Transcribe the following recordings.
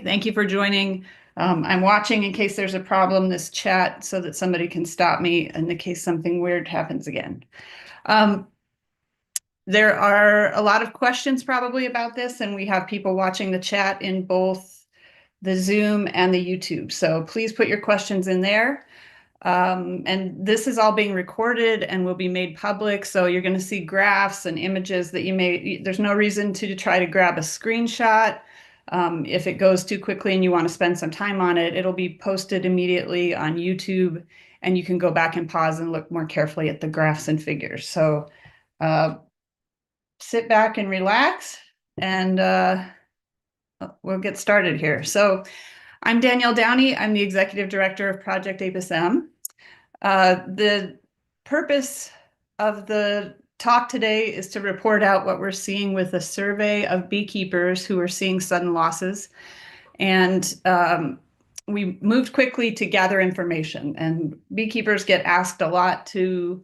Thank you for joining. I'm watching in case there's a problem, this chat, so that somebody can stop me in the case something weird happens again. There are a lot of questions probably about this, and we have people watching the chat in both the Zoom and the YouTube. So please put your questions in there. And this is all being recorded and will be made public. So you're going to see graphs and images that there's no reason to try to grab a screenshot. If it goes too quickly and you want to spend some time on it, it'll be posted immediately on YouTube, and you can go back and pause and look more carefully at the graphs and figures. So sit back and relax, and we'll get started here. So I'm Danielle Downey. I'm the Executive Director of Project APIS-M. The purpose of the talk today is to report out what we're seeing with a survey of beekeepers who are seeing sudden losses. And we moved quickly to gather information, and beekeepers get asked a lot to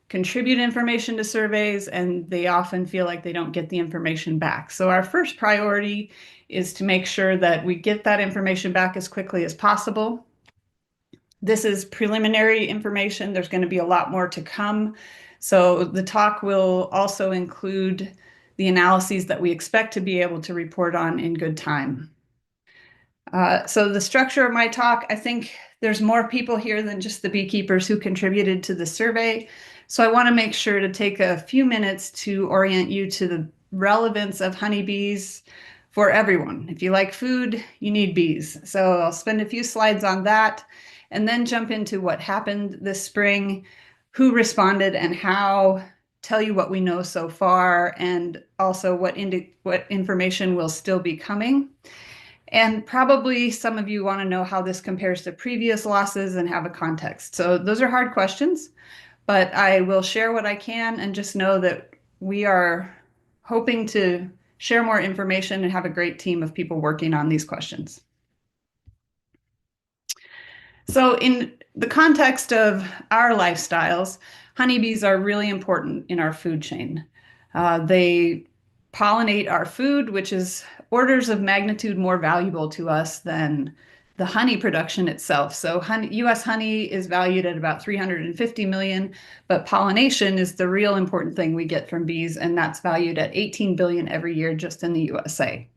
contribute information to surveys, and they often feel like they don't get the information back. So our first priority is to make sure that we get that information back as quickly as possible. This is preliminary information. There's going to be a lot more to come. So the talk will also include the analyses that we expect to be able to report on in good time. So the structure of my talk, I think there's more people here than just the beekeepers who contributed to the survey. So I want to make sure to take a few minutes to orient you to the relevance of honeybees for everyone. If you like food, you need bees. So I'll spend a few slides on that and then jump into what happened this spring, who responded and how, tell you what we know so far, and also what information will still be coming. And probably some of you want to know how this compares to previous losses and have a context. So those are hard questions, but I will share what I can, and just know that we are hoping to share more information and have a great team of people working on these questions. So in the context of our lifestyles, honeybees are really important in our food chain. They pollinate our food, which is orders of magnitude more valuable to us than the honey production itself. So US honey is valued at about 350 million, but pollination is the real important thing we get from bees, and that's valued at 18 billion every year just in the USA.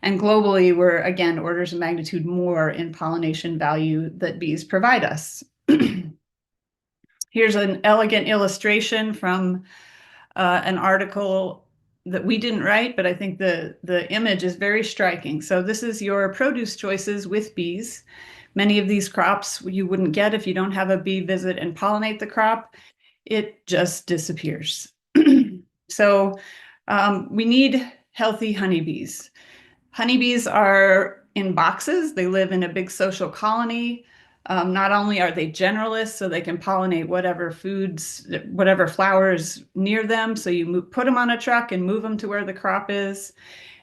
And globally, we're, again, orders of magnitude more in pollination value that bees provide us. Here's an elegant illustration from an article that we didn't write, but I think the image is very striking. So this is your produce choices with bees. Many of these crops you wouldn't get if you don't have a bee visit and pollinate the crop. It just disappears. So we need healthy honeybees. Honeybees are in boxes. They live in a big social colony. Not only are they generalists, so they can pollinate whatever foods, whatever flowers near them. So you put them on a truck and move them to where the crop is.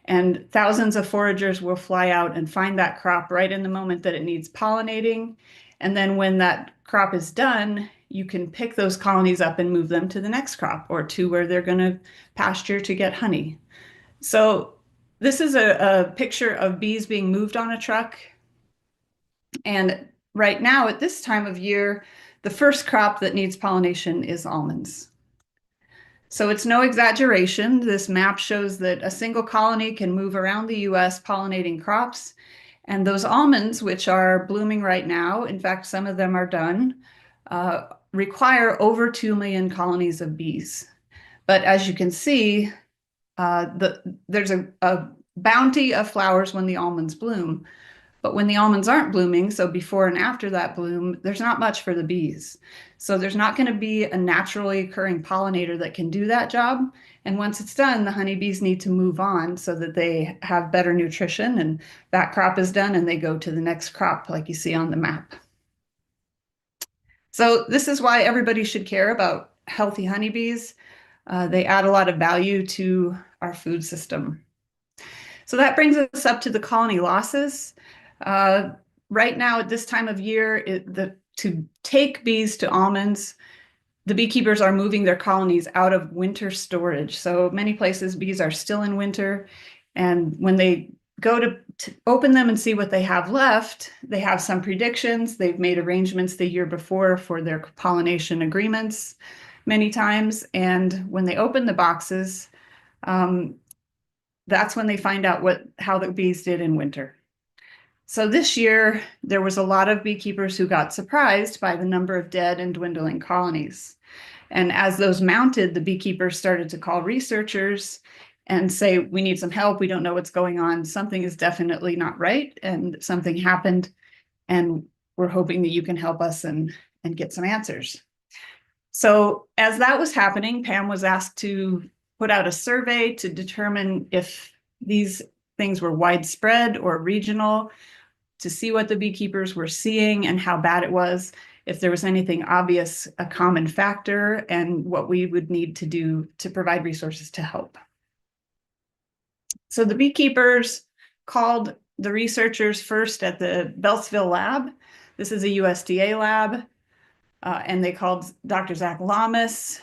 And thousands of foragers will fly out and find that crop right in the moment that it needs pollinating. And then when that crop is done, you can pick those colonies up and move them to the next crop or to where they're going to pasture to get honey. So this is a picture of bees being moved on a truck. And right now, at this time of year, the first crop that needs pollination is almonds. So it's no exaggeration. This map shows that a single colony can move around the US pollinating crops. And those almonds, which are blooming right now, in fact, some of them are done, require over 2 million colonies of bees. But as you can see, there's a bounty of flowers when the almonds bloom. But when the almonds aren't blooming, so before and after that bloom, there's not much for the bees. So there's not going to be a naturally occurring pollinator that can do that job. And once it's done, the honeybees need to move on so that they have better nutrition, and that crop is done and they go to the next crop like you see on the map. So this is why everybody should care about healthy honeybees. They add a lot of value to our food system. So that brings us up to the colony losses. Right now, at this time of year, to take bees to almonds, the beekeepers are moving their colonies out of winter storage. So many places, bees are still in winter. And when they go to open them and see what they have left, they have some predictions. They've made arrangements the year before for their pollination agreements many times. And when they open the boxes, that's when they find out how the bees did in winter. So this year, there was a lot of beekeepers who got surprised by the number of dead and dwindling colonies. And as those mounted, the beekeepers started to call researchers and say, we need some help. We don't know what's going on. Something is definitely not right. And something happened. And we're hoping that you can help us and get some answers. So as that was happening, Pam was asked to put out a survey to determine if these things were widespread or regional, to see what the beekeepers were seeing and how bad it was, if there was anything obvious, a common factor, and what we would need to do to provide resources to help. So the beekeepers called the researchers first at the Beltsville lab. This is a USDA lab. And they called Dr. Zach Lamas.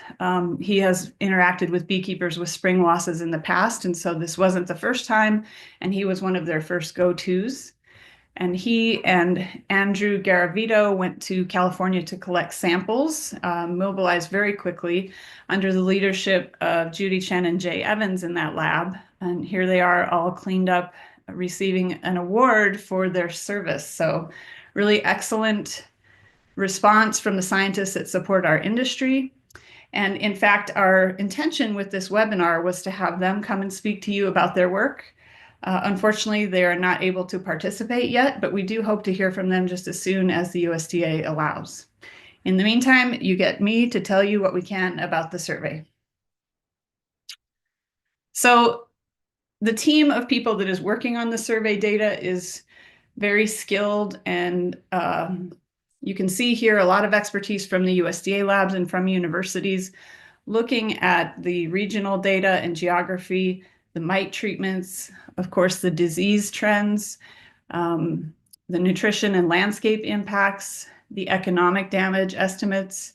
He has interacted with beekeepers with spring losses in the past, and so this wasn't the first time, and he was one of their first go-tos. And he and Andrew Garavito went to California to collect samples, mobilized very quickly under the leadership of Judy Chen and Jay Evans in that lab. And here they are all cleaned up, receiving an award for their service. So really excellent response from the scientists that support our industry. And in fact, our intention with this webinar was to have them come and speak to you about their work. Unfortunately, they are not able to participate yet, but we do hope to hear from them just as soon as the USDA allows. In the meantime, you get me to tell you what we can about the survey. So the team of people that is working on the survey data is very skilled, and you can see here a lot of expertise from the USDA labs and from universities looking at the regional data and geography, the mite treatments, of course, the disease trends, the nutrition and landscape impacts, the economic damage estimates,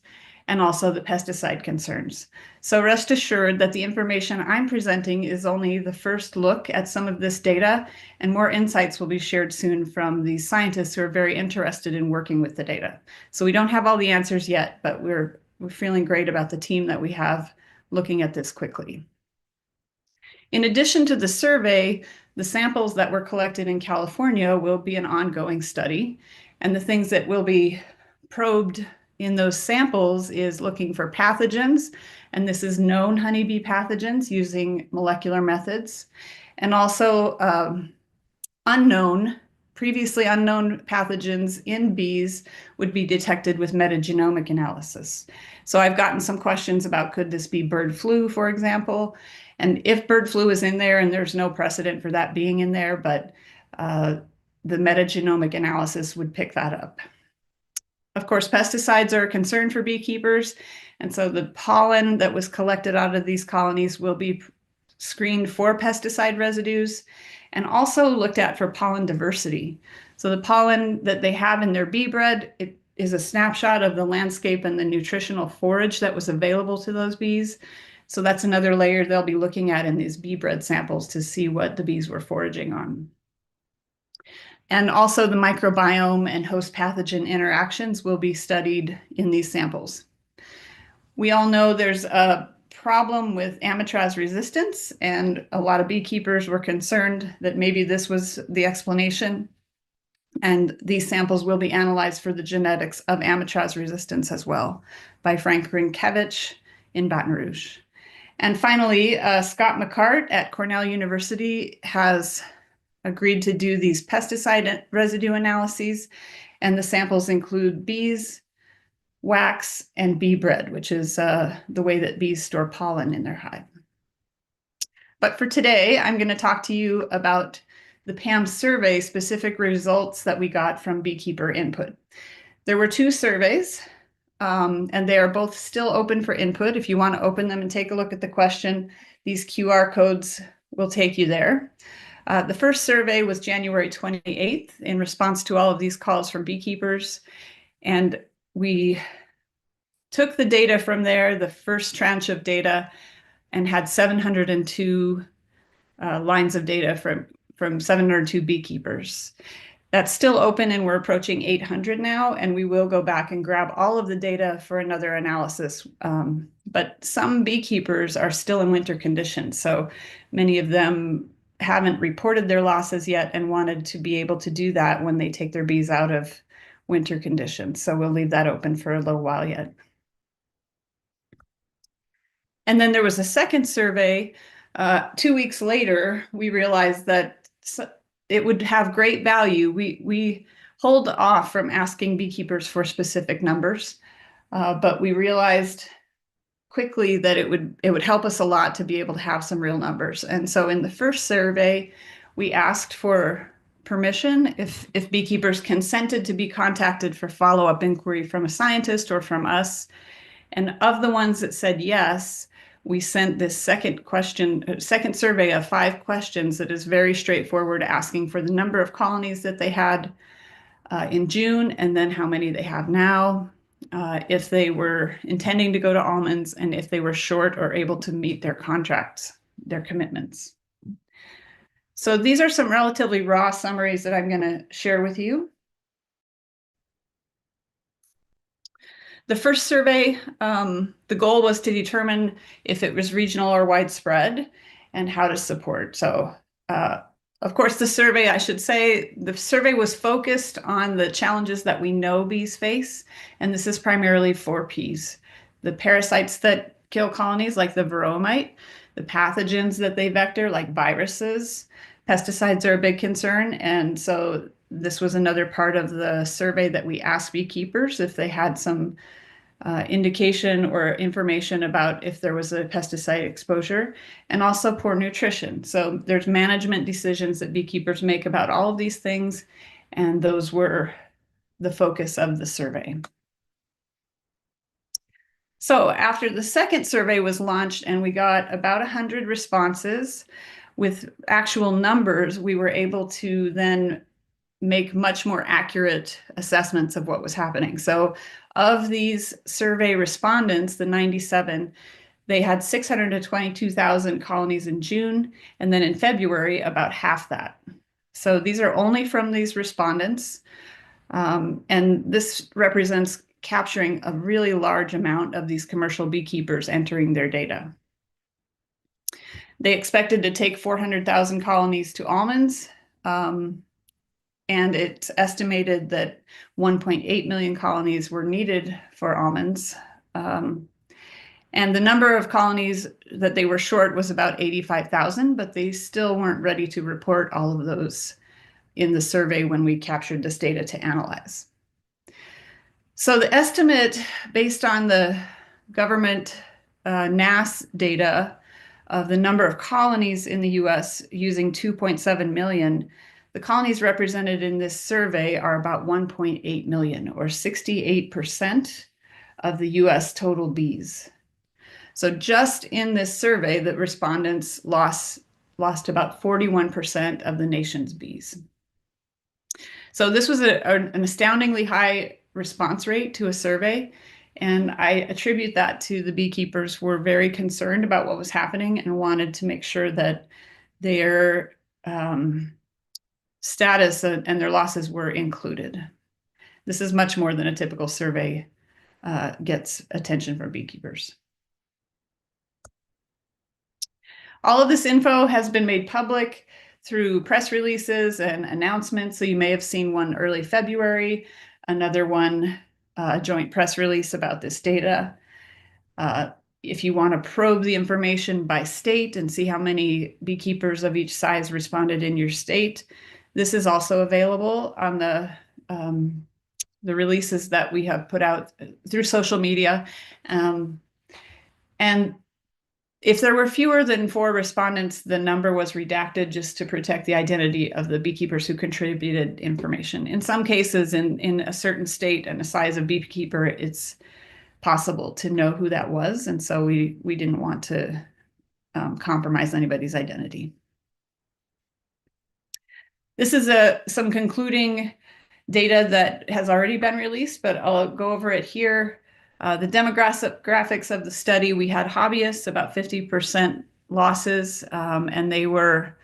and also the pesticide concerns. So rest assured that the information I'm presenting is only the first look at some of this data, and more insights will be shared soon from these scientists who are very interested in working with the data. So we don't have all the answers yet, but we're feeling great about the team that we have looking at this quickly. In addition to the survey, the samples that were collected in California will be an ongoing study, and the things that will be probed in those samples is looking for pathogens, and this is known honeybee pathogens using molecular methods, and also previously unknown pathogens in bees would be detected with metagenomic analysis. So I've gotten some questions about, could this be bird flu, for example? And if bird flu is in there, and there's no precedent for that being in there, but the metagenomic analysis would pick that up. Of course, pesticides are a concern for beekeepers, and so the pollen that was collected out of these colonies will be screened for pesticide residues and also looked at for pollen diversity. So the pollen that they have in their bee bread, it is a snapshot of the landscape and the nutritional forage that was available to those bees. So that's another layer they'll be looking at in these bee bread samples to see what the bees were foraging on. And also the microbiome and host pathogen interactions will be studied in these samples. We all know there's a problem with amitraz resistance, and a lot of beekeepers were concerned that maybe this was the explanation. And these samples will be analyzed for the genetics of amitraz resistance as well by Frank Rinkevich in Baton Rouge. And finally, Scott McCart at Cornell University has agreed to do these pesticide residue analyses, and the samples include bees, wax, and bee bread, which is the way that bees store pollen in their hive. But for today, I'm going to talk to you about the PAM survey specific results that we got from beekeeper input. There were 2 surveys, and they are both still open for input. If you want to open them and take a look at the question, these QR codes will take you there. The first survey was January 28th in response to all of these calls from beekeepers. And we took the data from there, the first tranche of data, and had 702 lines of data from 702 beekeepers. That's still open and we're approaching 800 now, and we will go back and grab all of the data for another analysis. But some beekeepers are still in winter conditions, so many of them haven't reported their losses yet and wanted to be able to do that when they take their bees out of winter conditions. So we'll leave that open for a little while yet. And then there was a second survey. 2 weeks later, we realized that it would have great value. We hold off from asking beekeepers for specific numbers, but we realized quickly that it would help us a lot to be able to have some real numbers. And so in the first survey, we asked for permission if beekeepers consented to be contacted for follow-up inquiry from a scientist or from us. And of the ones that said yes, we sent this second survey of 5 questions that is very straightforward, asking for the number of colonies that they had in June, and then how many they have now, if they were intending to go to almonds, and if they were short or able to meet their contracts, their commitments. So these are some relatively raw summaries that I'm going to share with you. The first survey, the goal was to determine if it was regional or widespread and how to support. So, of course, the survey was focused on the challenges that we know bees face, and this is primarily 4 Ps. The parasites that kill colonies, like the varroa, the pathogens that they vector, like viruses. Pesticides are a big concern, and so this was another part of the survey that we asked beekeepers if they had some indication or information about if there was a pesticide exposure, and also poor nutrition. So there's management decisions that beekeepers make about all of these things, and those were the focus of the survey. So after the second survey was launched and we got about 100 responses with actual numbers, we were able to then make much more accurate assessments of what was happening. So of these survey respondents, the 97, they had 622,000 colonies in June, and then in February, about half that. So these are only from these respondents, and this represents capturing a really large amount of these commercial beekeepers entering their data. They expected to take 400,000 colonies to almonds, and it's estimated that 1.8 million colonies were needed for almonds. And the number of colonies that they were short was about 85,000, but they still weren't ready to report all of those in the survey when we captured this data to analyze. So the estimate based on the government NAS data of the number of colonies in the US using 2.7 million, the colonies represented in this survey are about 1.8 million, or 68% of the US total bees. So just in this survey, the respondents lost about 41% of the nation's bees. So this was an astoundingly high response rate to a survey, and I attribute that to the beekeepers were very concerned about what was happening and wanted to make sure that their status and their losses were included. This is much more than a typical survey gets attention from beekeepers. All of this info has been made public through press releases and announcements. So you may have seen one early February, another one, a joint press release about this data. If you want to probe the information by state and see how many beekeepers of each size responded in your state, this is also available on the releases that we have put out through social media. And if there were fewer than 4 respondents, the number was redacted just to protect the identity of the beekeepers who contributed information. In some cases, in a certain state and a size of beekeeper, it's possible to know who that was. And so we didn't want to compromise anybody's identity. This is some concluding data that has already been released, but I'll go over it here. The demographics of the study, we had hobbyists, about 50% losses, and they were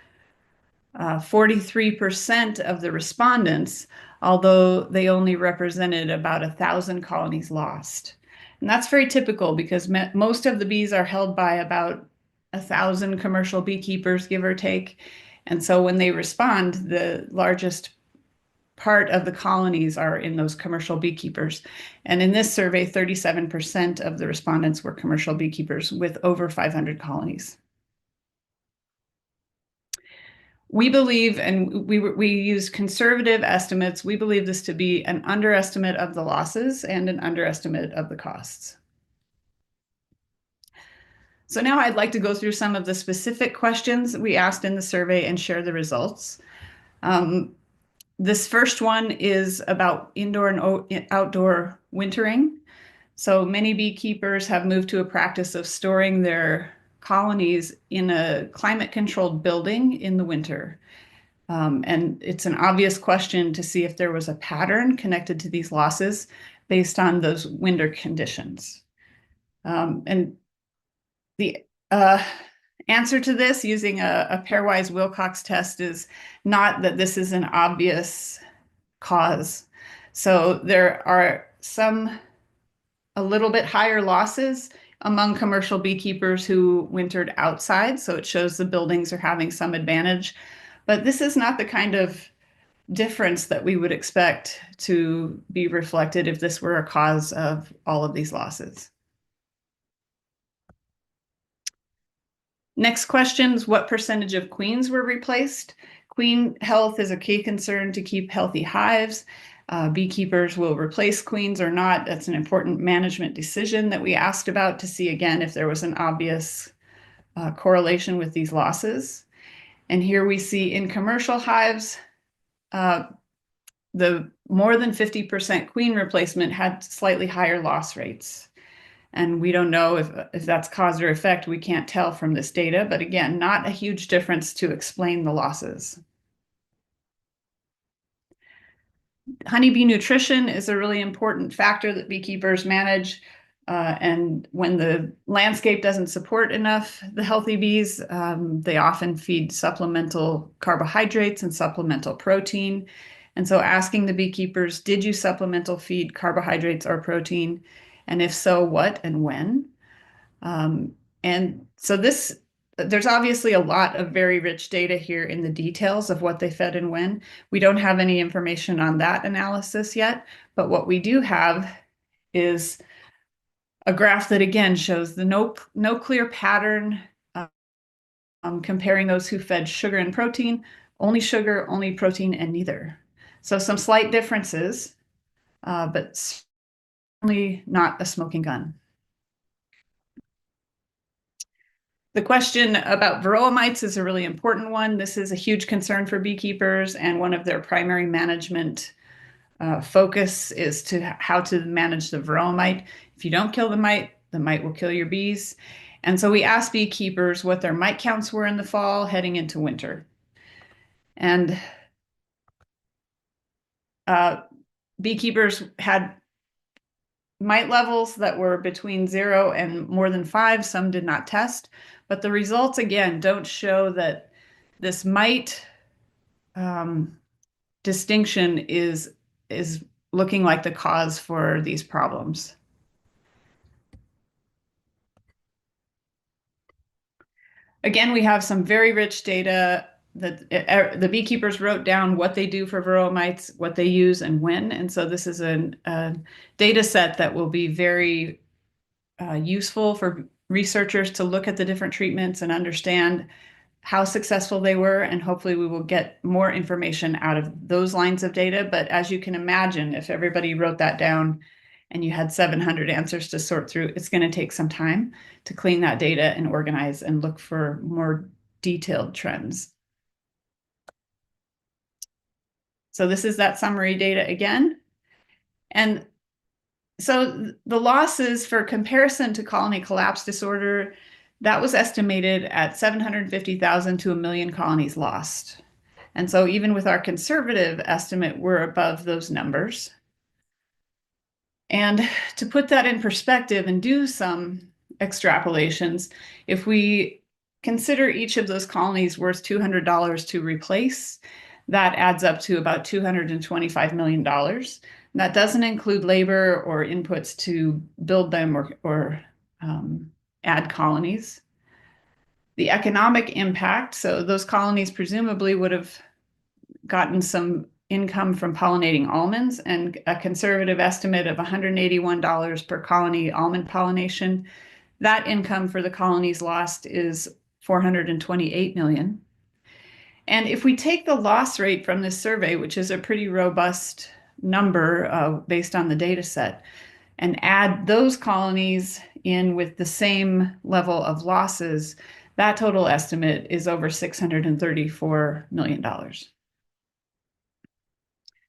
43% of the respondents, although they only represented about 1,000 colonies lost. And that's very typical because most of the bees are held by about 1,000 commercial beekeepers, give or take. And so when they respond, the largest part of the colonies are in those commercial beekeepers. And in this survey, 37% of the respondents were commercial beekeepers with over 500 colonies. We believe, and we use conservative estimates, we believe this to be an underestimate of the losses and an underestimate of the costs. So now I'd like to go through some of the specific questions we asked in the survey and share the results. This first one is about indoor and outdoor wintering. So many beekeepers have moved to a practice of storing their colonies in a climate-controlled building in the winter. And it's an obvious question to see if there was a pattern connected to these losses based on those winter conditions. And the answer to this using a pairwise Wilcox test is not that this is an obvious cause. So there are some a little bit higher losses among commercial beekeepers who wintered outside. So it shows the buildings are having some advantage. But this is not the kind of difference that we would expect to be reflected if this were a cause of all of these losses. Next questions, what percentage of queens were replaced? Queen health is a key concern to keep healthy hives. Beekeepers will replace queens or not. That's an important management decision that we asked about to see again if there was an obvious correlation with these losses. And here we see in commercial hives, the more than 50% queen replacement had slightly higher loss rates. And we don't know if that's cause or effect. We can't tell from this data, but again, not a huge difference to explain the losses. Honeybee nutrition is a really important factor that beekeepers manage. And when the landscape doesn't support enough the healthy bees, they often feed supplemental carbohydrates and supplemental protein. And so asking the beekeepers, did you supplemental feed carbohydrates or protein? And if so, what and when? And so there's obviously a lot of very rich data here in the details of what they fed and when. We don't have any information on that analysis yet, but what we do have is a graph that again shows the no clear pattern comparing those who fed sugar and protein, only sugar, only protein, and neither. So some slight differences, but certainly not a smoking gun. The question about varroa mites is a really important one. This is a huge concern for beekeepers, and one of their primary management focus is to how to manage the varroa mite. If you don't kill the mite will kill your bees. And so we asked beekeepers what their mite counts were in the fall heading into winter. And beekeepers had mite levels that were between 0 and more than 5. Some did not test, but the results again don't show that this mite distinction is looking like the cause for these problems. Again, we have some very rich data that the beekeepers wrote down what they do for varroa mites, what they use, and when. And so this is a data set that will be very useful for researchers to look at the different treatments and understand how successful they were, and hopefully we will get more information out of those lines of data. But as you can imagine, if everybody wrote that down and you had 700 answers to sort through, it's going to take some time to clean that data and organize and look for more detailed trends. So this is that summary data again. And so the losses for comparison to colony collapse disorder, that was estimated at 750,000 to 1 million colonies lost. And so even with our conservative estimate, we're above those numbers. And to put that in perspective and do some extrapolations, if we consider each of those colonies worth $200 to replace, that adds up to about $225 million. That doesn't include labor or inputs to build them or add colonies. The economic impact, so those colonies presumably would have gotten some income from pollinating almonds, and a conservative estimate of $181 per colony almond pollination. That income for the colonies lost is $428 million. And if we take the loss rate from this survey, which is a pretty robust number based on the data set, and add those colonies in with the same level of losses, that total estimate is over $634 million.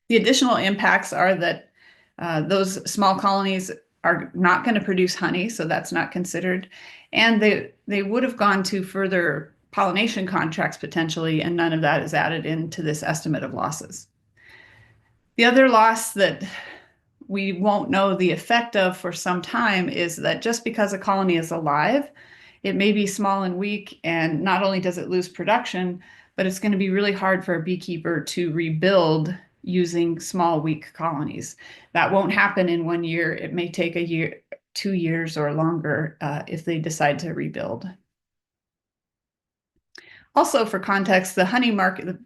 The additional impacts are that those small colonies are not going to produce honey, so that's not considered. And they would have gone to further pollination contracts potentially, and none of that is added into this estimate of losses. The other loss that we won't know the effect of for some time is that just because a colony is alive, it may be small and weak, and not only does it lose production, but it's going to be really hard for a beekeeper to rebuild using small, weak colonies. That won't happen in 1 year. It may take a year, 2 years, or longer if they decide to rebuild. Also, for context, the honey market, the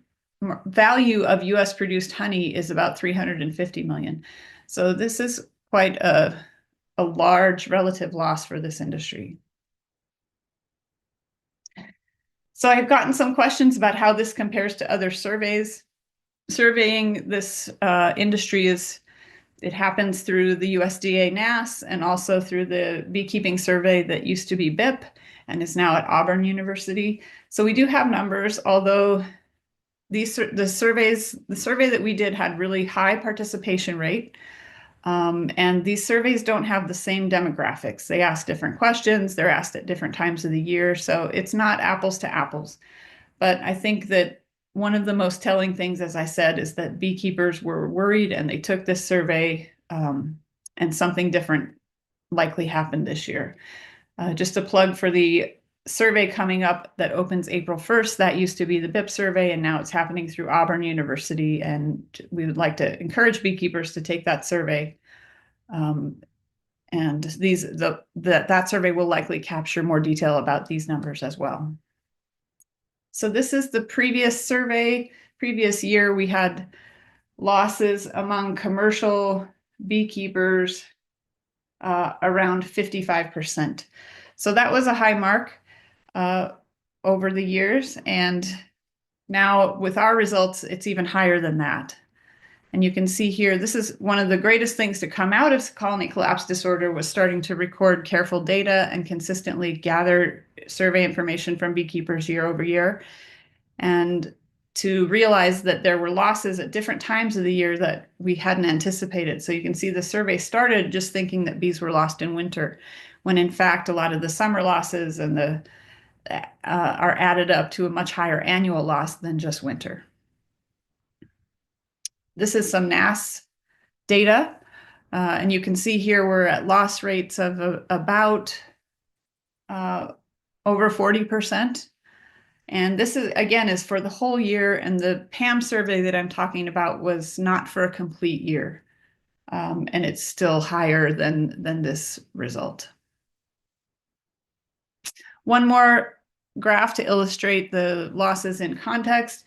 value of US produced honey is about $350 million. So this is quite a large relative loss for this industry. So I've gotten some questions about how this compares to other surveys. Surveying this industry it happens through the USDA NAS and also through the beekeeping survey that used to be BIP and is now at Auburn University. So we do have numbers, although the survey that we did had really high participation rate. And these surveys don't have the same demographics. They ask different questions, they're asked at different times of the year, so it's not apples to apples. But I think that one of the most telling things, as I said, is that beekeepers were worried and they took this survey, and something different likely happened this year. Just a plug for the survey coming up that opens April 1st. That used to be the BIP survey, and now it's happening through Auburn University. And we would like to encourage beekeepers to take that survey. And that survey will likely capture more detail about these numbers as well. So this is the previous survey. Previous year, we had losses among commercial beekeepers around 55%. So that was a high mark over the years. And now with our results, it's even higher than that. And you can see here, this is one of the greatest things to come out of colony collapse disorder, was starting to record careful data and consistently gather survey information from beekeepers year over year, and to realize that there were losses at different times of the year that we hadn't anticipated. So you can see the survey started just thinking that bees were lost in winter, when in fact a lot of the summer losses and are added up to a much higher annual loss than just winter. This is some NAS data, and you can see here we're at loss rates of about over 40%. And this is, again, is for the whole year, and the PAM survey that I'm talking about was not for a complete year, and it's still higher than this result. One more graph to illustrate the losses in context.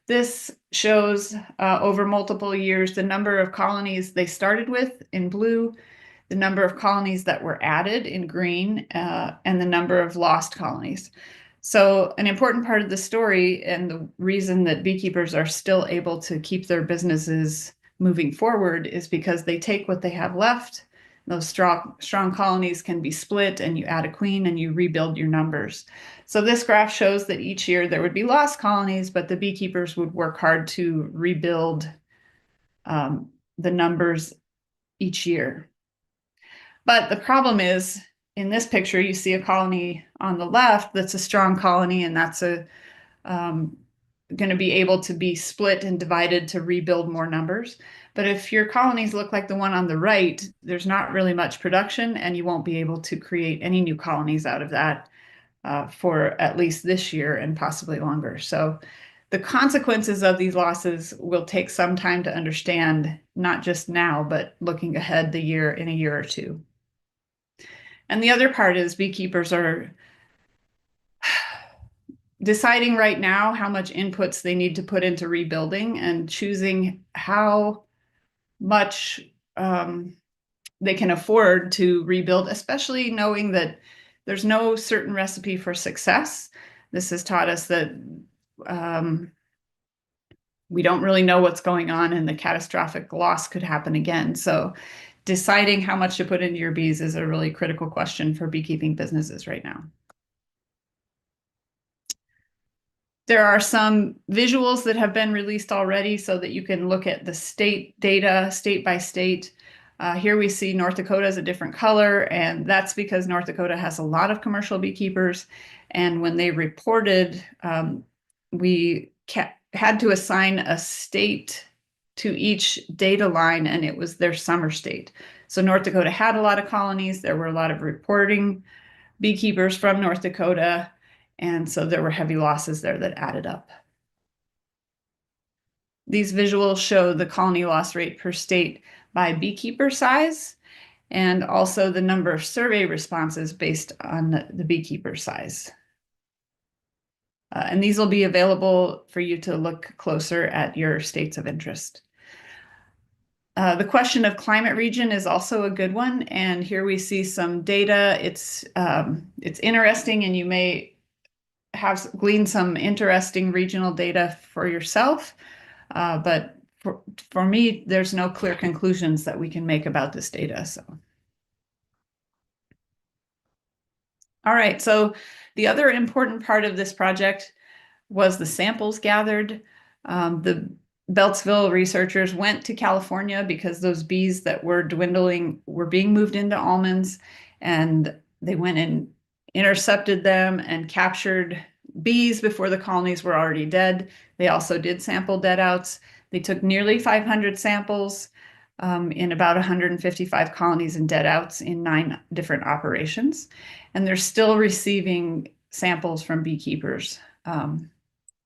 This shows over multiple years the number of colonies they started with in blue, the number of colonies that were added in green, and the number of lost colonies. So an important part of the story, and the reason that beekeepers are still able to keep their businesses moving forward, is because they take what they have left. Those strong colonies can be split, and you add a queen and you rebuild your numbers. So this graph shows that each year there would be lost colonies, but the beekeepers would work hard to rebuild the numbers each year. But the problem is, in this picture, you see a colony on the left that's a strong colony, and that's going to be able to be split and divided to rebuild more numbers. But if your colonies look like the one on the right, there's not really much production, and you won't be able to create any new colonies out of that. for at least this year and possibly longer. So the consequences of these losses will take some time to understand, not just now, but looking ahead in a year or two. And the other part is beekeepers are deciding right now how much inputs they need to put into rebuilding and choosing how much they can afford to rebuild, especially knowing that there's no certain recipe for success. This has taught us that we don't really know what's going on and the catastrophic loss could happen again. So deciding how much to put into your bees is a really critical question for beekeeping businesses right now. There are some visuals that have been released already so that you can look at the state data, state by state. Here we see North Dakota is a different color, and that's because North Dakota has a lot of commercial beekeepers. And when they reported, we had to assign a state to each data line, and it was their summer state. So North Dakota had a lot of colonies. There were a lot of reporting beekeepers from North Dakota, and so there were heavy losses there that added up. These visuals show the colony loss rate per state by beekeeper size, and also the number of survey responses based on the beekeeper size. And these will be available for you to look closer at your states of interest. The question of climate region is also a good one, and here we see some data. It's interesting, and you may have gleaned some interesting regional data for yourself, but for me, there's no clear conclusions that we can make about this data. So, all right. So the other important part of this project was the samples gathered. The Beltsville researchers went to California because those bees that were dwindling were being moved into almonds, and they went and intercepted them and captured bees before the colonies were already dead. They also did sample dead outs. They took nearly 500 samples in about 155 colonies and dead outs in 9 different operations. And they're still receiving samples from beekeepers.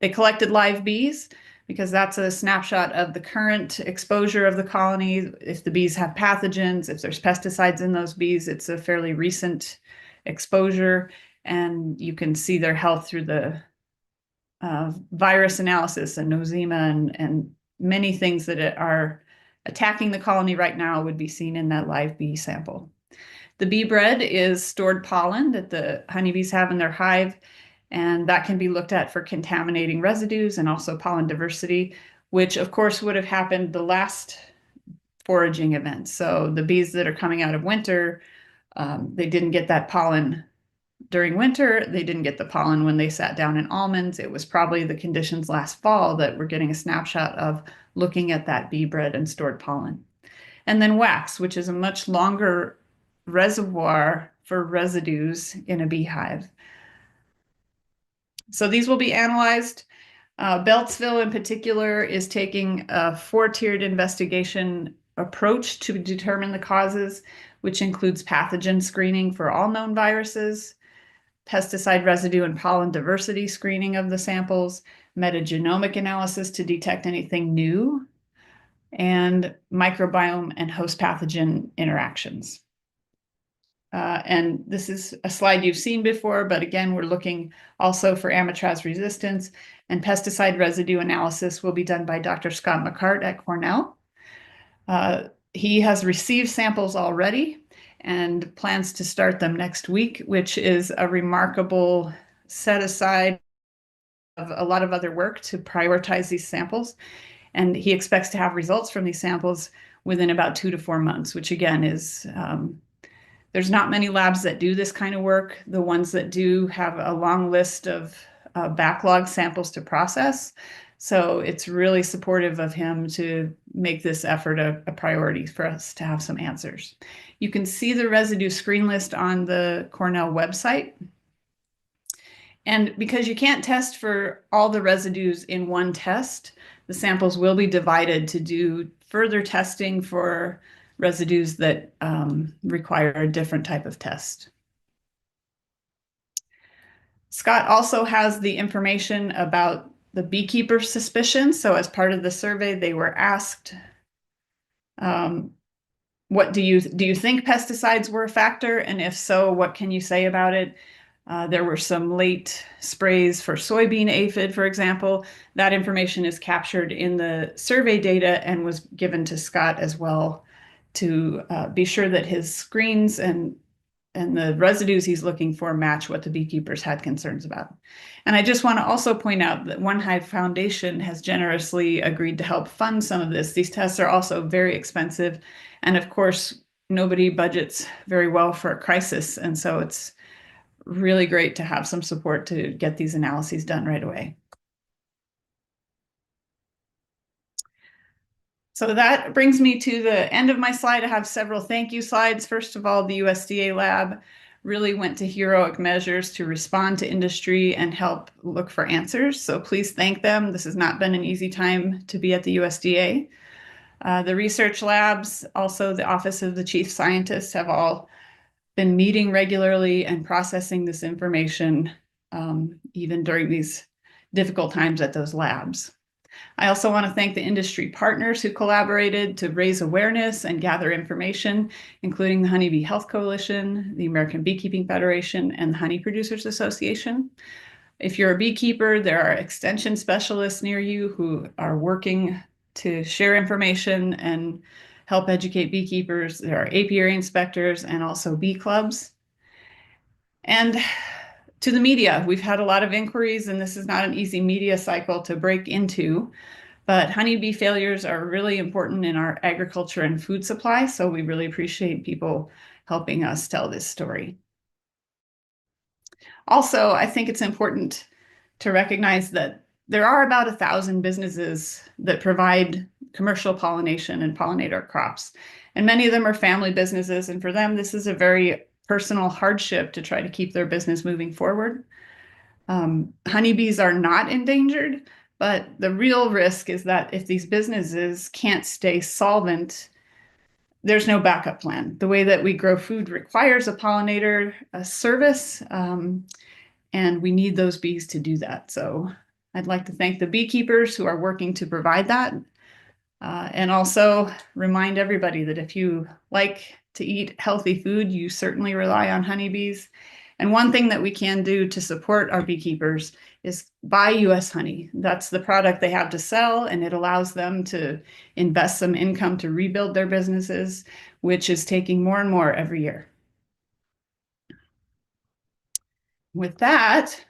They collected live bees because that's a snapshot of the current exposure of the colony. If the bees have pathogens, if there's pesticides in those bees, it's a fairly recent exposure, and you can see their health through the virus analysis and nosema and many things that are attacking the colony right now would be seen in that live bee sample. The bee bread is stored pollen that the honeybees have in their hive, and that can be looked at for contaminating residues and also pollen diversity, which of course would have happened the last foraging event. So the bees that are coming out of winter, they didn't get that pollen during winter. They didn't get the pollen when they sat down in almonds. It was probably the conditions last fall that we're getting a snapshot of looking at that bee bread and stored pollen. And then wax, which is a much longer reservoir for residues in a beehive. So these will be analyzed. Beltsville in particular is taking a 4-tiered investigation approach to determine the causes, which includes pathogen screening for all known viruses, pesticide residue and pollen diversity screening of the samples, metagenomic analysis to detect anything new, and microbiome and host pathogen interactions. And this is a slide you've seen before, but again, we're looking also for amitraz resistance, and pesticide residue analysis will be done by Dr. Scott McCart at Cornell. He has received samples already and plans to start them next week, which is a remarkable set aside of a lot of other work to prioritize these samples. And he expects to have results from these samples within about 2 to 4 months, which again is there's not many labs that do this kind of work. The ones that do have a long list of backlog samples to process. So it's really supportive of him to make this effort a priority for us to have some answers. You can see the residue screen list on the Cornell website. And because you can't test for all the residues in one test, the samples will be divided to do further testing for residues that require a different type of test. Scott also has the information about the beekeeper suspicion. So as part of the survey, they were asked, um, what do you think pesticides were a factor? And if so, what can you say about it? There were some late sprays for soybean aphid, for example. That information is captured in the survey data and was given to Scott as well to be sure that his screens and the residues he's looking for match what the beekeepers had concerns about. And I just want to also point out that One Hive Foundation has generously agreed to help fund some of this. These tests are also very expensive. And of course, nobody budgets very well for a crisis. And so it's really great to have some support to get these analyses done right away. So that brings me to the end of my slide. I have several thank you slides. First of all, the USDA lab really went to heroic measures to respond to industry and help look for answers. So please thank them. This has not been an easy time to be at the USDA. The research labs, also the Office of the Chief Scientist, have all been meeting regularly and processing this information, even during these difficult times at those labs. I also want to thank the industry partners who collaborated to raise awareness and gather information, including the Honeybee Health Coalition, the American Beekeeping Federation, and the Honey Producers Association. If you're a beekeeper, there are extension specialists near you who are working to share information and help educate beekeepers. There are apiary inspectors and also bee clubs. And to the media, we've had a lot of inquiries, and this is not an easy media cycle to break into, but honeybee failures are really important in our agriculture and food supply, so we really appreciate people helping us tell this story. Also, I think it's important to recognize that there are about 1,000 businesses that provide commercial pollination and pollinate our crops, and many of them are family businesses, and for them, this is a very personal hardship to try to keep their business moving forward. Honeybees are not endangered, but the real risk is that if these businesses can't stay solvent, there's no backup plan. The way that we grow food requires a pollinator service, and we need those bees to do that. So I'd like to thank the beekeepers who are working to provide that, and also remind everybody that if you like to eat healthy food, you certainly rely on honeybees. And one thing that we can do to support our beekeepers is buy US honey. That's the product they have to sell, and it allows them to invest some income to rebuild their businesses, which is taking more and more every year. With that,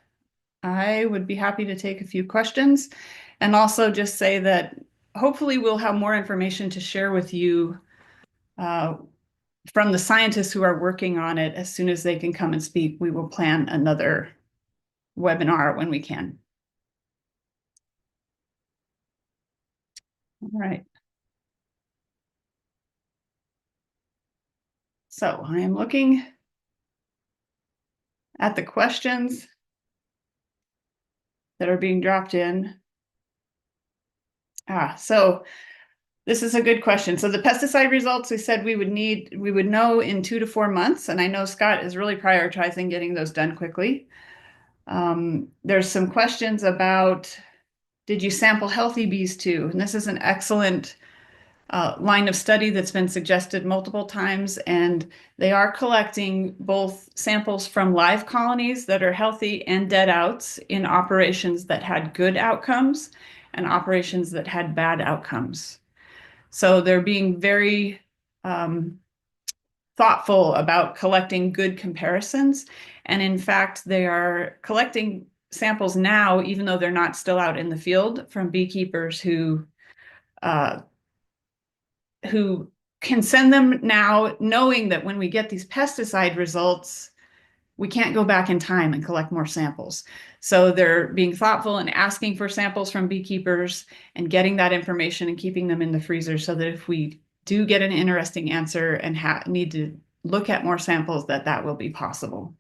I would be happy to take a few questions and also just say that hopefully we'll have more information to share with you from the scientists who are working on it. As soon as they can come and speak, we will plan another webinar when we can. All right. So I am looking at the questions that are being dropped in. So this is a good question. So the pesticide results, we said we would know in 2 to 4 months. And I know Scott is really prioritizing getting those done quickly. There's some questions about, did you sample healthy bees too? And this is an excellent line of study that's been suggested multiple times, and they are collecting both samples from live colonies that are healthy and dead outs in operations that had good outcomes and operations that had bad outcomes. So they're being very thoughtful about collecting good comparisons. And in fact, they are collecting samples now, even though they're not still out in the field, from beekeepers who can send them now, knowing that when we get these pesticide results, we can't go back in time and collect more samples. So they're being thoughtful and asking for samples from beekeepers and getting that information and keeping them in the freezer so that if we do get an interesting answer and need to look at more samples, that will be possible.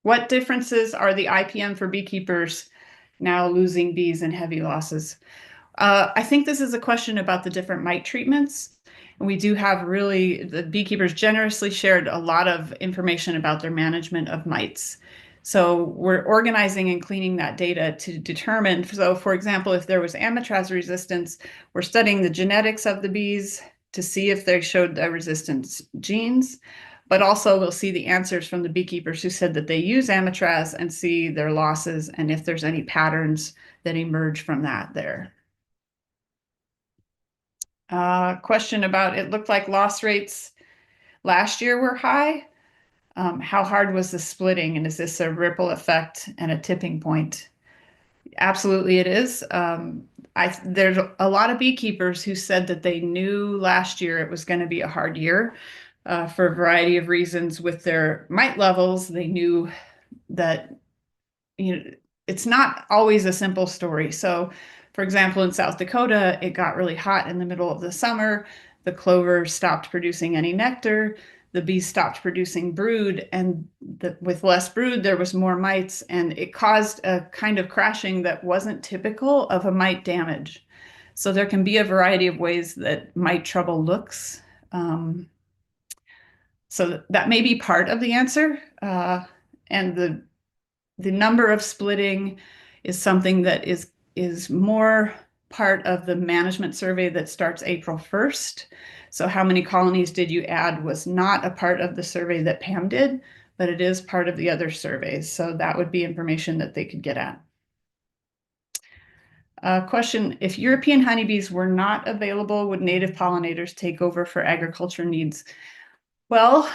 What differences are the IPM for beekeepers now losing bees and heavy losses? I think this is a question about the different mite treatments. And we do have really, the beekeepers generously shared a lot of information about their management of mites. So we're organizing and cleaning that data to determine, so for example, if there was amitraz resistance, we're studying the genetics of the bees to see if they showed the resistance genes, but also we'll see the answers from the beekeepers who said that they use amitraz and see their losses and if there's any patterns that emerge from that there. Question about, it looked like loss rates last year were high. How hard was the splitting, and is this a ripple effect and a tipping point? Absolutely, it is. There's a lot of beekeepers who said that they knew last year it was going to be a hard year for a variety of reasons with their mite levels. They knew that, you know, it's not always a simple story. So, for example, in South Dakota, it got really hot in the middle of the summer. The clover stopped producing any nectar. The bees stopped producing brood, and with less brood, there was more mites, and it caused a kind of crashing that wasn't typical of a mite damage. So there can be a variety of ways that mite trouble looks. So that may be part of the answer. And the number of splitting is something that is more part of the management survey that starts April 1st. So how many colonies did you add was not a part of the survey that Pam did, but it is part of the other surveys. So that would be information that they could get at. Question, if European honeybees were not available, would native pollinators take over for agriculture needs? Well,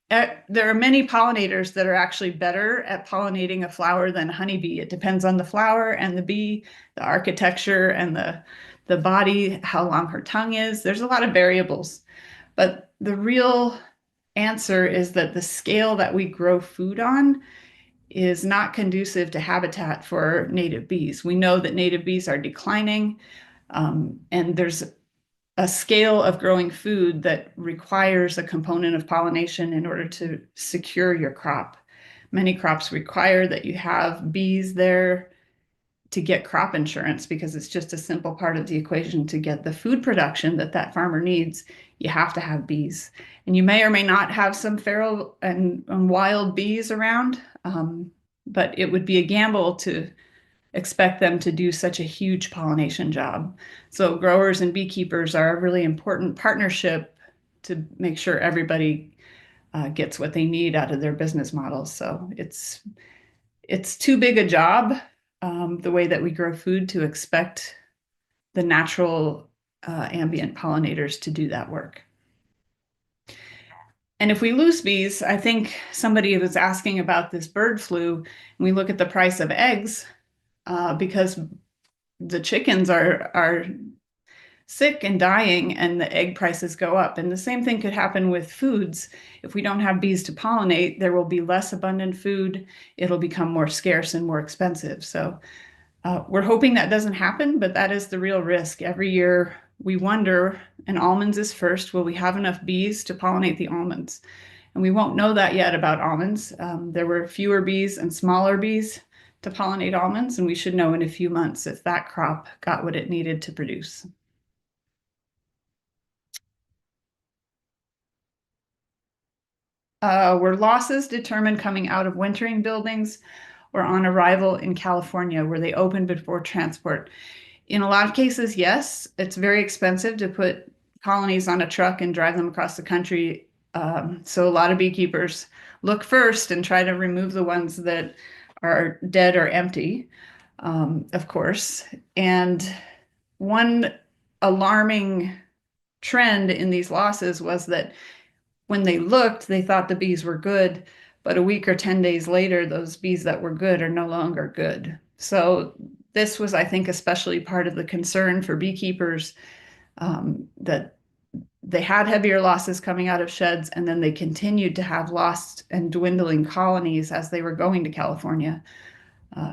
there are many pollinators that are actually better at pollinating a flower than a honeybee. It depends on the flower and the bee, the architecture and the body, how long her tongue is. There's a lot of variables. But the real answer is that the scale that we grow food on is not conducive to habitat for native bees. We know that native bees are declining, and there's a scale of growing food that requires a component of pollination in order to secure your crop. Many crops require that you have bees there to get crop insurance because it's just a simple part of the equation to get the food production that that farmer needs. You have to have bees. And you may or may not have some feral and wild bees around, but it would be a gamble to expect them to do such a huge pollination job. So growers and beekeepers are a really important partnership to make sure everybody gets what they need out of their business models. So it's too big a job, the way that we grow food, to expect the natural ambient pollinators to do that work. And if we lose bees, I think somebody was asking about this bird flu, and we look at the price of eggs, because the chickens are sick and dying and the egg prices go up. And the same thing could happen with foods. If we don't have bees to pollinate, there will be less abundant food. It'll become more scarce and more expensive. So we're hoping that doesn't happen, but that is the real risk. Every year we wonder, and almonds is first, will we have enough bees to pollinate the almonds? And we won't know that yet about almonds. There were fewer bees and smaller bees to pollinate almonds, and we should know in a few months if that crop got what it needed to produce. Were losses determined coming out of wintering buildings or on arrival in California? Were they open before transport? In a lot of cases, yes. It's very expensive to put colonies on a truck and drive them across the country. So a lot of beekeepers look first and try to remove the ones that are dead or empty, of course. And one alarming trend in these losses was that when they looked, they thought the bees were good, but a week or 10 days later, those bees that were good are no longer good. So this was, I think, especially part of the concern for beekeepers, that they had heavier losses coming out of sheds, and then they continued to have lost and dwindling colonies as they were going to California.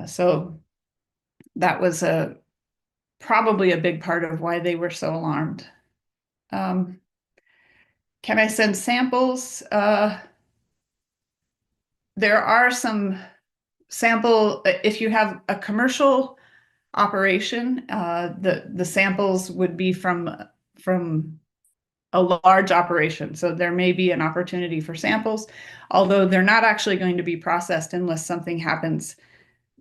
So that was probably a big part of why they were so alarmed. Can I send samples? There are some sample, if you have a commercial operation, the samples would be from a large operation. So there may be an opportunity for samples, although they're not actually going to be processed unless something happens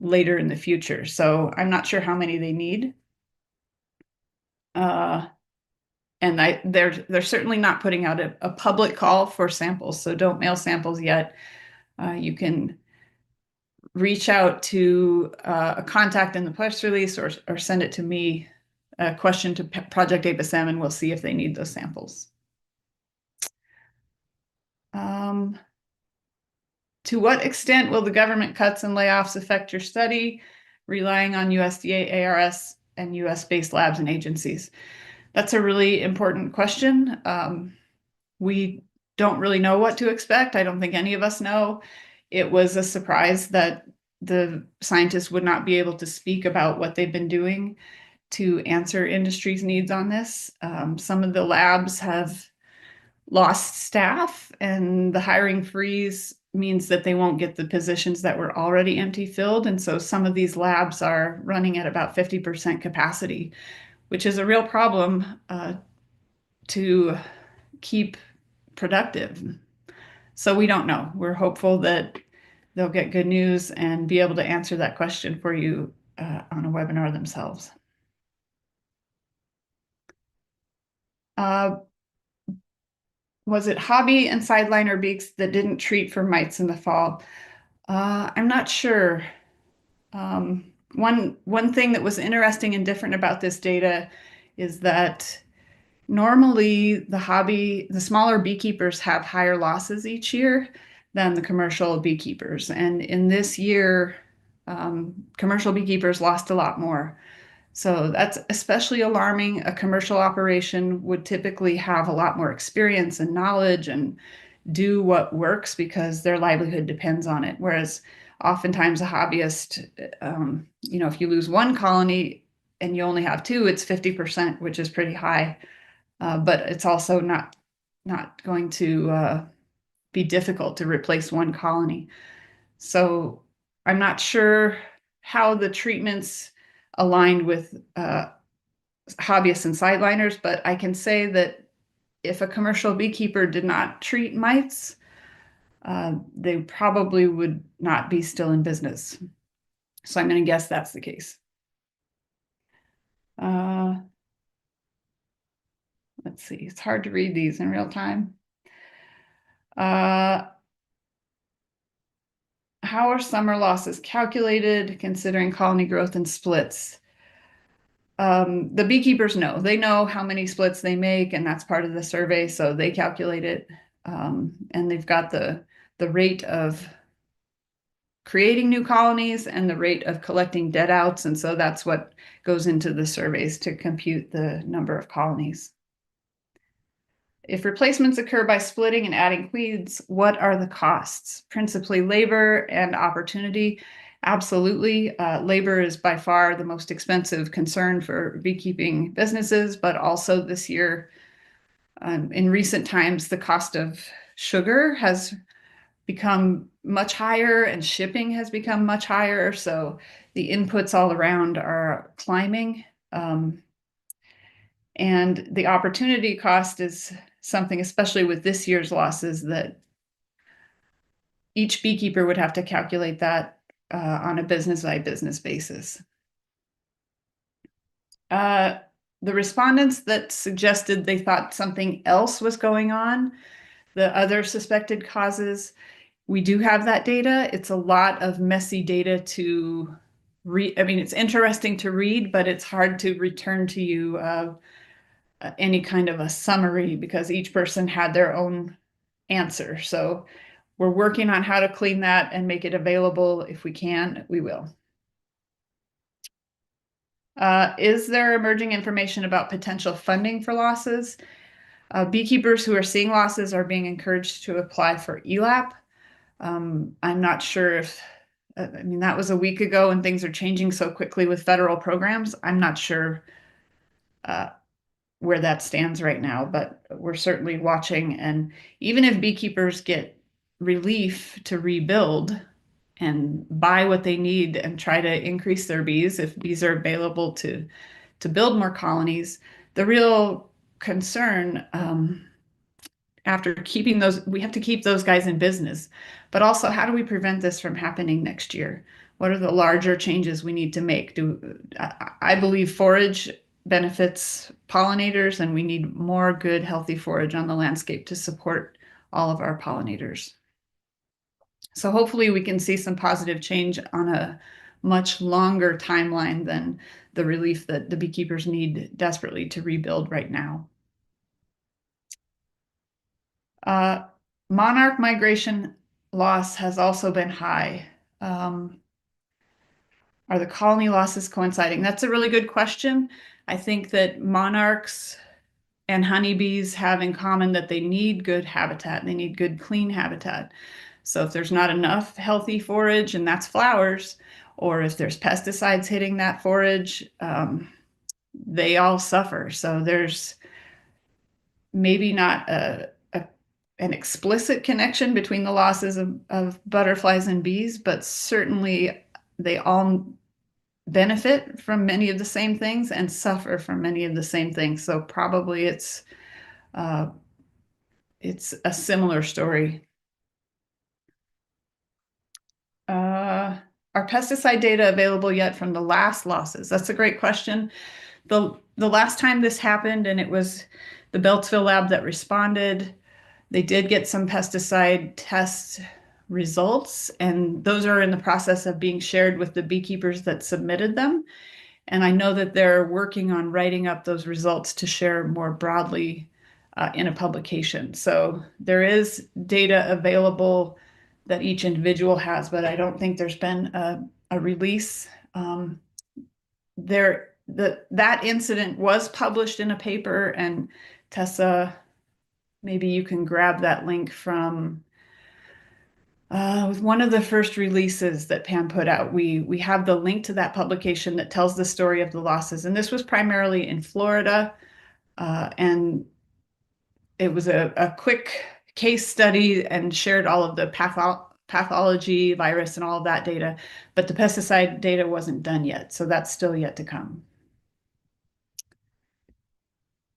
later in the future. So I'm not sure how many they need. And they're certainly not putting out a public call for samples. So don't mail samples yet. You can reach out to a contact in the press release or send it to me, a question to Project APISM, and we'll see if they need those samples. To what extent will the government cuts and layoffs affect your study, relying on USDA, ARS, and US-based labs and agencies? That's a really important question. We don't really know what to expect. I don't think any of us know. It was a surprise that the scientists would not be able to speak about what they've been doing to answer industry's needs on this. Some of the labs have lost staff, and the hiring freeze means that they won't get the positions that were already empty filled. And so some of these labs are running at about 50% capacity, which is a real problem to keep productive. So we don't know. We're hopeful that they'll get good news and be able to answer that question for you on a webinar themselves. Was it hobby and sideliner beaks that didn't treat for mites in the fall? I'm not sure. One thing that was interesting and different about this data is that normally the smaller beekeepers have higher losses each year than the commercial beekeepers. And in this year, commercial beekeepers lost a lot more. So that's especially alarming. A commercial operation would typically have a lot more experience and knowledge and do what works because their livelihood depends on it. Whereas oftentimes a hobbyist, if you lose one colony and you only have two, it's 50%, which is pretty high. But it's also not going to be difficult to replace one colony. So I'm not sure how the treatments aligned with hobbyists and sideliners, but I can say that if a commercial beekeeper did not treat mites, they probably would not be still in business. So I'm going to guess that's the case. Let's see, it's hard to read these in real time. How are summer losses calculated considering colony growth and splits? The beekeepers know. They know how many splits they make, and that's part of the survey, so they calculate it. And they've got the rate of creating new colonies and the rate of collecting dead outs, and so that's what goes into the surveys to compute the number of colonies. If replacements occur by splitting and adding queens, what are the costs? Principally labor and opportunity. Absolutely. Labor is by far the most expensive concern for beekeeping businesses, but also this year, in recent times, the cost of sugar has become much higher and shipping has become much higher. So the inputs all around are climbing. And the opportunity cost is something, especially with this year's losses, that each beekeeper would have to calculate that on a business by business basis. The respondents that suggested they thought something else was going on, the other suspected causes, we do have that data. It's a lot of messy data to read. I mean, it's interesting to read, but it's hard to return to you any kind of a summary because each person had their own answer. So we're working on how to clean that and make it available. If we can, we will. Is there emerging information about potential funding for losses? Beekeepers who are seeing losses are being encouraged to apply for ELAP. I'm not sure if, I mean, that was a week ago and things are changing so quickly with federal programs. I'm not sure where that stands right now, but we're certainly watching. And even if beekeepers get relief to rebuild and buy what they need and try to increase their bees, if bees are available to build more colonies, the real concern. After keeping those, we have to keep those guys in business. But also, how do we prevent this from happening next year? What are the larger changes we need to make? I believe forage benefits pollinators, and we need more good, healthy forage on the landscape to support all of our pollinators. So hopefully we can see some positive change on a much longer timeline than the relief that the beekeepers need desperately to rebuild right now. Monarch migration loss has also been high. Are the colony losses coinciding? That's a really good question. I think that monarchs and honeybees have in common that they need good habitat. They need good, clean habitat. So if there's not enough healthy forage, and that's flowers, or if there's pesticides hitting that forage, they all suffer. So there's maybe not an explicit connection between the losses of butterflies and bees, but certainly they all benefit from many of the same things and suffer from many of the same things. So probably uh, it's a similar story. Are pesticide data available yet from the last losses? That's a great question. The last time this happened, and it was the Beltsville lab that responded, they did get some pesticide test results, and those are in the process of being shared with the beekeepers that submitted them. And I know that they're working on writing up those results to share more broadly in a publication. So there is data available that each individual has, but I don't think there's been a release. That incident was published in a paper, and Tessa, maybe you can grab that link from with one of the first releases that Pam put out. We have the link to that publication that tells the story of the losses, and this was primarily in Florida, and it was a quick case study and shared all of the pathology, virus, and all of that data, but the pesticide data wasn't done yet, so that's still yet to come.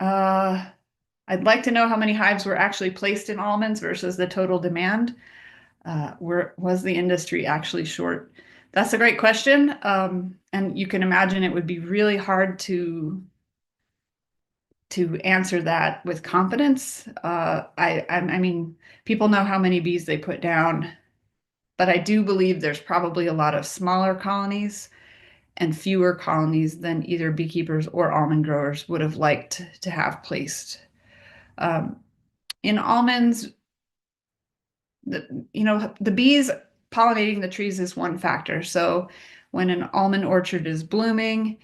I'd like to know how many hives were actually placed in almonds versus the total demand. Was the industry actually short? That's a great question. And you can imagine it would be really hard to answer that with confidence. I mean, people know how many bees they put down, but I do believe there's probably a lot of smaller colonies and fewer colonies than either beekeepers or almond growers would have liked to have placed. In almonds, the bees pollinating the trees is one factor. So when an almond orchard is blooming,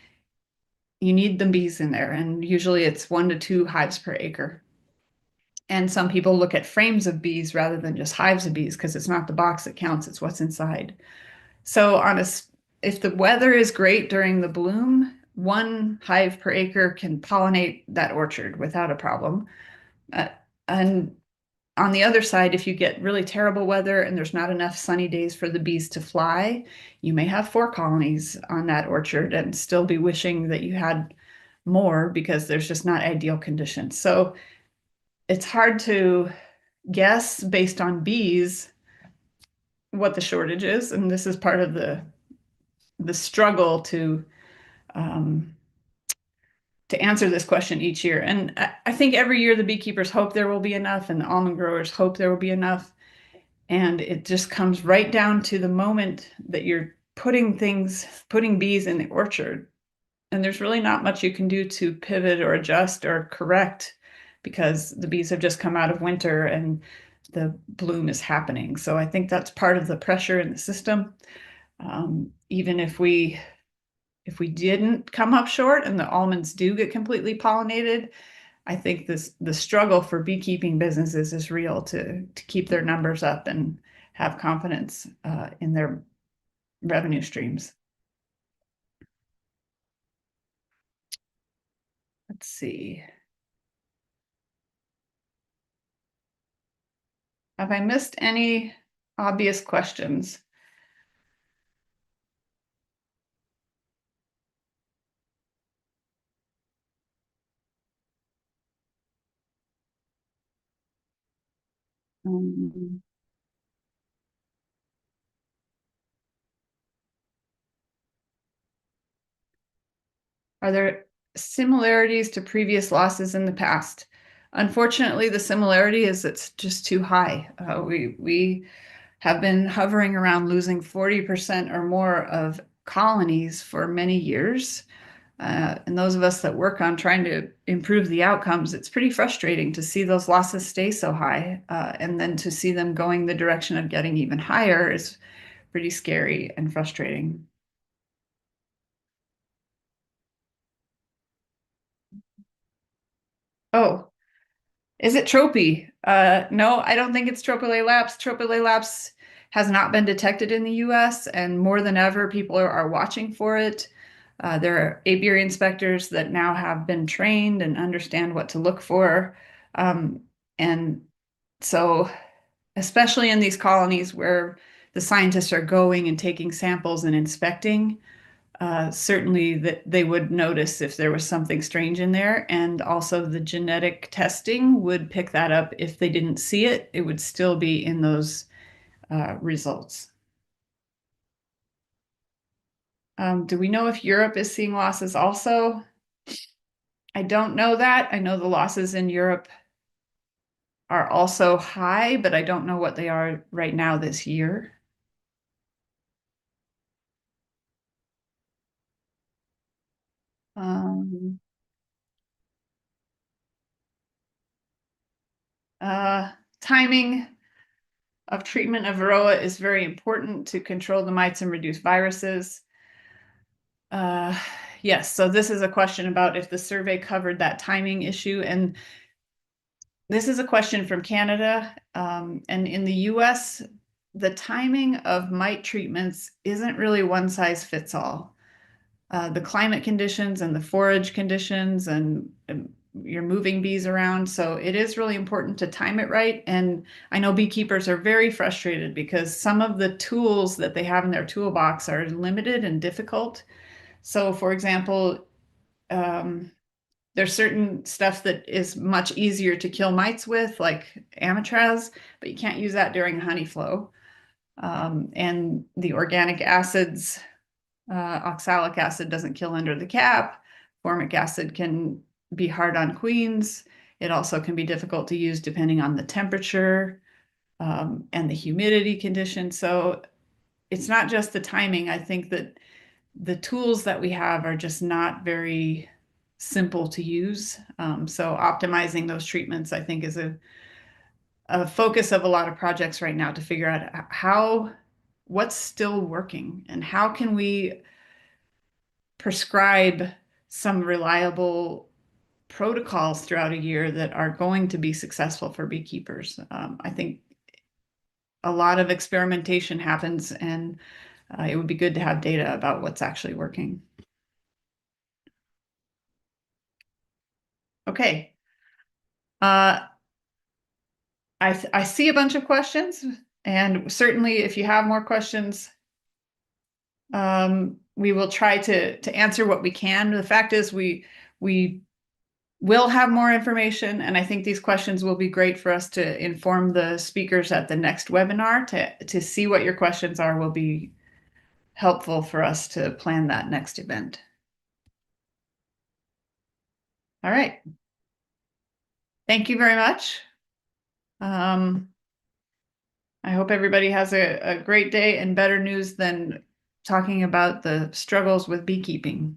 you need the bees in there, and usually it's 1 to 2 hives per acre. And some people look at frames of bees rather than just hives of bees because it's not the box that counts, it's what's inside. So if the weather is great during the bloom, 1 hive per acre can pollinate that orchard without a problem. And on the other side, if you get really terrible weather and there's not enough sunny days for the bees to fly, you may have 4 colonies on that orchard and still be wishing that you had more because there's just not ideal conditions. So it's hard to guess based on bees what the shortage is, and this is part of the struggle um, to answer this question each year. And I think every year the beekeepers hope there will be enough, and the almond growers hope there will be enough. And it just comes right down to the moment that you're putting bees in the orchard. And there's really not much you can do to pivot or adjust or correct because the bees have just come out of winter and the bloom is happening. So I think that's part of the pressure in the system. Even if we didn't come up short and the almonds do get completely pollinated, I think the struggle for beekeeping businesses is real to keep their numbers up and have confidence in their revenue streams. Let's see. Have I missed any obvious questions? Um, are there similarities to previous losses in the past? Unfortunately, the similarity is it's just too high. We have been hovering around losing 40% or more of colonies for many years. And those of us that work on trying to improve the outcomes, it's pretty frustrating to see those losses stay so high. And then to see them going the direction of getting even higher is pretty scary and frustrating. Oh, is it tropy? No, I don't think it's Tropicalaps. Tropicalaps has not been detected in the US, and more than ever, people are watching for it. There are apiary inspectors that now have been trained and understand what to look for. And so, especially in these colonies where the scientists are going and taking samples and inspecting, certainly that they would notice if there was something strange in there. And also the genetic testing would pick that up. If they didn't see it, it would still be in those results. Do we know if Europe is seeing losses also? I don't know that. I know the losses in Europe are also high, but I don't know what they are right now this year. Um, uh, Timing of treatment of varroa is very important to control the mites and reduce viruses. Uh, yes, so this is a question about if the survey covered that timing issue. And this is a question from Canada. And in the US, the timing of mite treatments isn't really one size fits all. The climate conditions and the forage conditions and you're moving bees around. So it is really important to time it right. And I know beekeepers are very frustrated because some of the tools that they have in their toolbox are limited and difficult. So, for example, um, there's certain stuff that is much easier to kill mites with, like amitraz, but you can't use that during honey flow. And the organic acids, oxalic acid doesn't kill under the cap. Formic acid can be hard on queens. It also can be difficult to use depending on the temperature and the humidity conditions. So it's not just the timing. I think that the tools that we have are just not very simple to use. So optimizing those treatments, I think, is a focus of a lot of projects right now to figure out what's still working and how can we prescribe some reliable protocols throughout a year that are going to be successful for beekeepers. I think a lot of experimentation happens, and it would be good to have data about what's actually working. Okay. Uh, I see a bunch of questions, and certainly if you have more questions, we will try to answer what we can. The fact is we will have more information, and I think these questions will be great for us to inform the speakers at the next webinar. To see what your questions are will be helpful for us to plan that next event. All right. Thank you very much. Um, I hope everybody has a great day and better news than talking about the struggles with beekeeping.